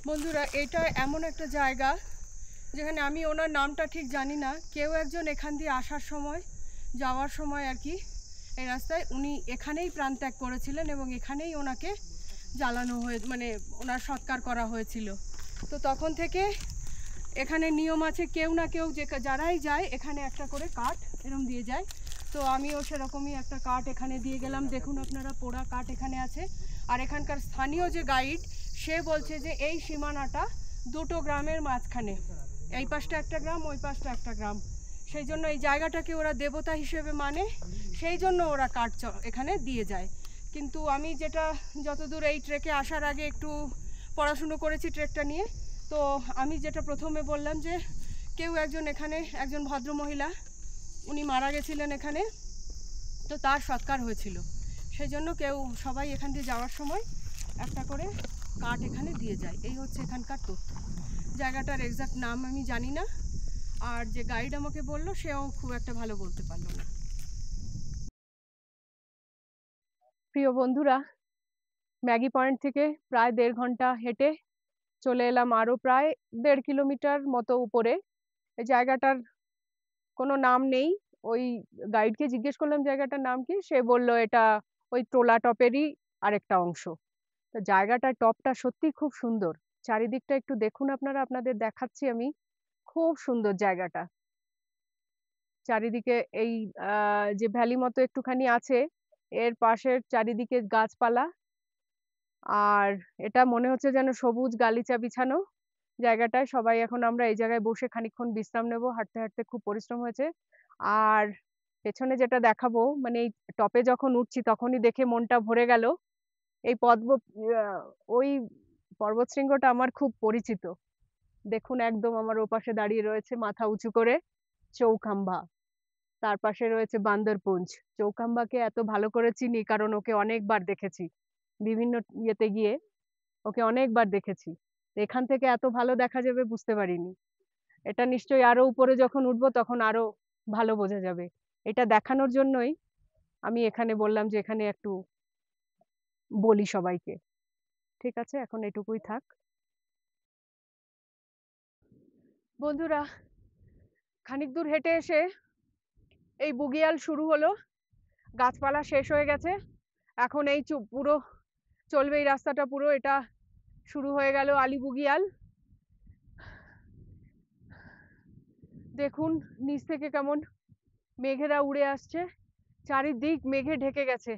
বন্ধুরা, এটা এমন একটা জায়গা যেখানে আমি ওনার নামটা ঠিক জানি না, কেউ একজন এখান দিয়ে আসার সময় যাওয়ার সময় আর কি এই রাস্তায় উনি এখানেই প্রাণত্যাগ করেছিলেন এবং এখানেই ওনাকে জ্বালানো হয়ে মানে ওনার সৎকার করা হয়েছিল। তো তখন থেকে এখানে নিয়ম আছে, কেউ না কেউ যে যারাই যায় এখানে একটা করে কাঠ এরকম দিয়ে যায়। তো আমিও সেরকমই একটা কাঠ এখানে দিয়ে গেলাম। দেখুন আপনারা, পোড়া কাঠ এখানে আছে। আর এখানকার স্থানীয় যে গাইড সে বলছে যে এই সীমানাটা দুটো গ্রামের মাঝখানে, এই পাশটা একটা গ্রাম, ওই পাশটা একটা গ্রাম, সেই জন্য এই জায়গাটাকে ওরা দেবতা হিসেবে মানে, সেই জন্য ওরা কাঠ এখানে দিয়ে যায়। কিন্তু আমি যেটা যতদূর এই ট্রেকে আসার আগে একটু পড়াশুনো করেছি ট্রেকটা নিয়ে, তো আমি যেটা প্রথমে বললাম যে কেউ একজন এখানে একজন ভদ্রমহিলা উনি মারা গেছিলেন এখানে, তো তার সৎকার হয়েছিল, সেই জন্য সবাই এখান দিয়ে যাওয়ার সময় একটা করে কাঠ এখানে দিয়ে যায়। এই হচ্ছে এখানকার তথ্য। জায়গাটার এক্সাক্ট নাম আমি জানি না, আর যে গাইড আমাকে বললো সেও খুব একটা ভালো বলতে পারলো না। প্রিয় বন্ধুরা, ম্যাগি পয়েন্ট থেকে প্রায় 1.5 ঘন্টা হেঁটে চলে এলাম আরও প্রায় 1.5 কিলোমিটার মতো উপরে। এই জায়গাটার কোনো নাম নেই। ওই গাইডকে জিজ্ঞেস করলাম জায়গাটার নাম কি, সে বলল এটা ওই টোলা টপেরই আরেকটা অংশ। তো জায়গাটার টপটা সত্যি খুব সুন্দর। চারিদিকটা একটু দেখুন আপনারা, আপনাদের দেখাচ্ছি আমি। খুব সুন্দর জায়গাটা। চারিদিকে এই যে ভ্যালি মতো একটুখানি আছে, এর পাশের চারিদিকে গাছপালা, আর এটা মনে হচ্ছে যেন সবুজ গালিচা বিছানো জায়গাটায়। সবাই এখন আমরা এই জায়গায় বসে খানিকক্ষণ বিশ্রাম নেব। হাঁটতে হাঁটতে খুব পরিশ্রম হয়েছে। আর পেছনে যেটা দেখাবো, মানে এই টপে যখন উঠছি তখনই দেখে মনটা ভরে গেল। এই ওই পর্বতশৃঙ্গটা আমার খুব পরিচিত। দেখুন একদম আমার ওপাশে দাঁড়িয়ে রয়েছে মাথা উঁচু করে চৌখাম্বা, তার পাশে রয়েছে বান্দরপুঞ্জ। চৌখাম্বাকে এত ভালো করে চিনি কারণ ওকে অনেকবার দেখেছি, বিভিন্ন ইয়েতে গিয়ে ওকে অনেকবার দেখেছি। এখান থেকে এত ভালো দেখা যাবে বুঝতে পারিনি। এটা নিশ্চয়ই আরো উপরে যখন উঠবো তখন আরো ভালো বোঝা যাবে। এটা দেখানোর জন্যই আমি এখানে বললাম যে এখানে একটু বলি সবাইকে। ঠিক আছে, এখন এটুকুই থাক। বন্ধুরা, খানিক দূর হেঁটে এসে এই বুগিয়াল শুরু হলো। গাছপালা শেষ হয়ে গেছে, এখন এই পুরো চলবে এই রাস্তাটা পুরো। এটা শুরু হয়ে গেল আলী বুগিয়াল। দেখুন নিচ থেকে কেমন মেঘেরা উড়ে আসছে, চারিদিক মেঘে ঢেকে গেছে।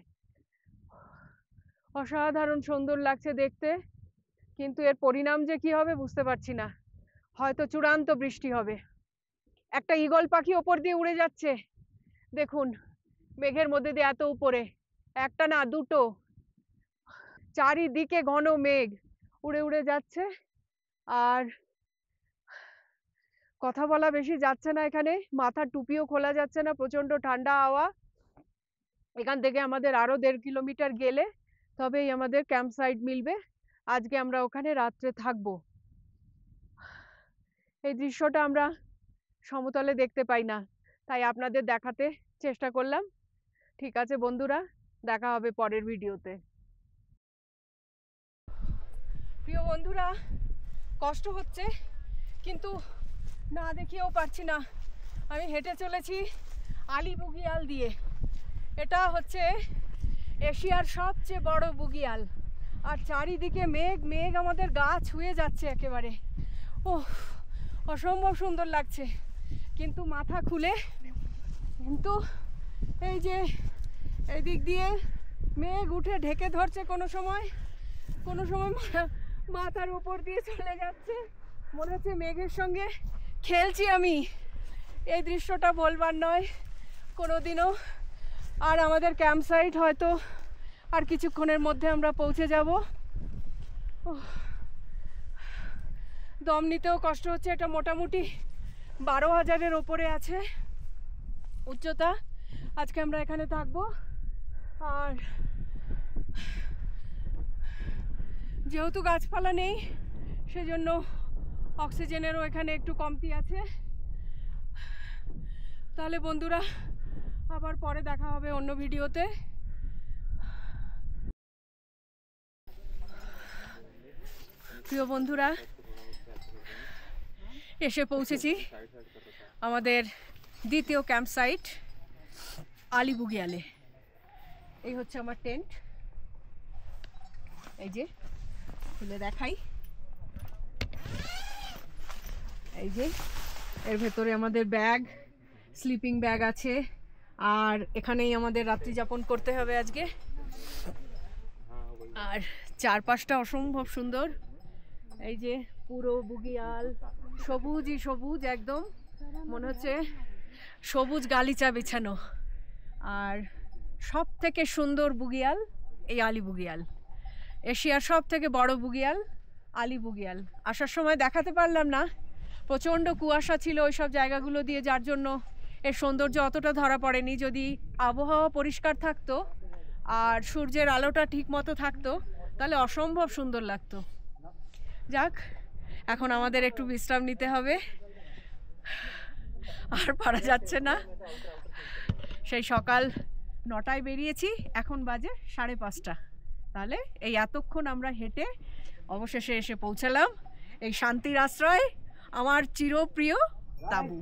অসাধারণ সুন্দর লাগছে দেখতে, কিন্তু এর পরিণাম যে কি হবে বুঝতে পারছি না। হয়তো চূড়ান্ত বৃষ্টি হবে। একটা ঈগল পাখি ওপর দিয়ে উড়ে যাচ্ছে, দেখুন মেঘের মধ্যে দিয়ে এত উপরে, একটা না দুটো, চারিদিকে ঘন মেঘ উড়ে উড়ে যাচ্ছে। আর কথা বলা বেশি যাচ্ছে না, এখানে মাথার টুপিও খোলা যাচ্ছে না, প্রচন্ড ঠান্ডা হাওয়া। এখান থেকে আমাদের আরো 1.5 কিলোমিটার গেলে তবেই আমাদের ক্যাম্প সাইট মিলবে। আজকে আমরা ওখানে রাত্রে থাকবো। এই দৃশ্যটা আমরা সমতলে দেখতে পাই না, তাই আপনাদের দেখাতে চেষ্টা করলাম। ঠিক আছে বন্ধুরা, দেখা হবে পরের ভিডিওতে। প্রিয় বন্ধুরা, কষ্ট হচ্ছে কিন্তু না দেখিয়েও পারছি না। আমি হেঁটে চলেছি আলী বুগিয়াল দিয়ে। এটা হচ্ছে এশিয়ার সবচেয়ে বড় বুগিয়াল, আর চারিদিকে মেঘ মেঘ আমাদের গা ছুঁয়ে যাচ্ছে একেবারে। ও অসম্ভব সুন্দর লাগছে, কিন্তু মাথা খুলে, কিন্তু এই যে এই দিক দিয়ে মেঘ উঠে ঢেকে ধরছে, কোনো সময় মাথার উপর দিয়ে চলে যাচ্ছে, মনে হচ্ছে মেঘের সঙ্গে খেলছি আমি। এই দৃশ্যটা বলবার নয় কোনোদিনও। আর আমাদের ক্যাম্প সাইট হয়তো আর কিছুক্ষণের মধ্যে আমরা পৌঁছে যাব। দম নিতেও কষ্ট হচ্ছে। এটা মোটামুটি 12,000-এর ওপরে আছে উচ্চতা, আজকে আমরা এখানে থাকবো। আর যেহেতু গাছপালা নেই সেজন্য অক্সিজেনেরও এখানে একটু কমতি আছে। তাহলে বন্ধুরা আবার পরে দেখা হবে অন্য ভিডিওতে। প্রিয় বন্ধুরা, এসে পৌঁছেছি আমাদের দ্বিতীয় ক্যাম্প সাইট আলিবুগিয়ালে। এই হচ্ছে আমার টেন্ট, এই যে খুলে দেখাই। এই যে এর ভেতরে আমাদের ব্যাগ, স্লিপিং ব্যাগ আছে। আর এখানেই আমাদের রাত্রি যাপন করতে হবে আজকে। আর চারপাশটা অসম্ভব সুন্দর। এই যে পুরো বুগিয়াল সবুজই সবুজ, একদম মনে হচ্ছে সবুজ গালিচা বিছানো। আর সব থেকে সুন্দর বুগিয়াল এই আলিবুগিয়াল, এশিয়ার সব থেকে বড় বুগিয়াল আলিবুগিয়াল। আসার সময় দেখাতে পারলাম না, প্রচণ্ড কুয়াশা ছিল ওই সব জায়গাগুলো দিয়ে, যার জন্য এর সৌন্দর্য অতটা ধরা পড়েনি। যদি আবহাওয়া পরিষ্কার থাকতো আর সূর্যের আলোটা ঠিক মতো থাকতো তাহলে অসম্ভব সুন্দর লাগতো। যাক, এখন আমাদের একটু বিশ্রাম নিতে হবে, আর পারা যাচ্ছে না। সেই সকাল 9টায় বেরিয়েছি, এখন বাজে 5:30। তাহলে এই এতক্ষণ আমরা হেঁটে অবশেষে এসে পৌঁছালাম এই শান্তির আশ্রয়, আমার চিরপ্রিয় তাঁবু।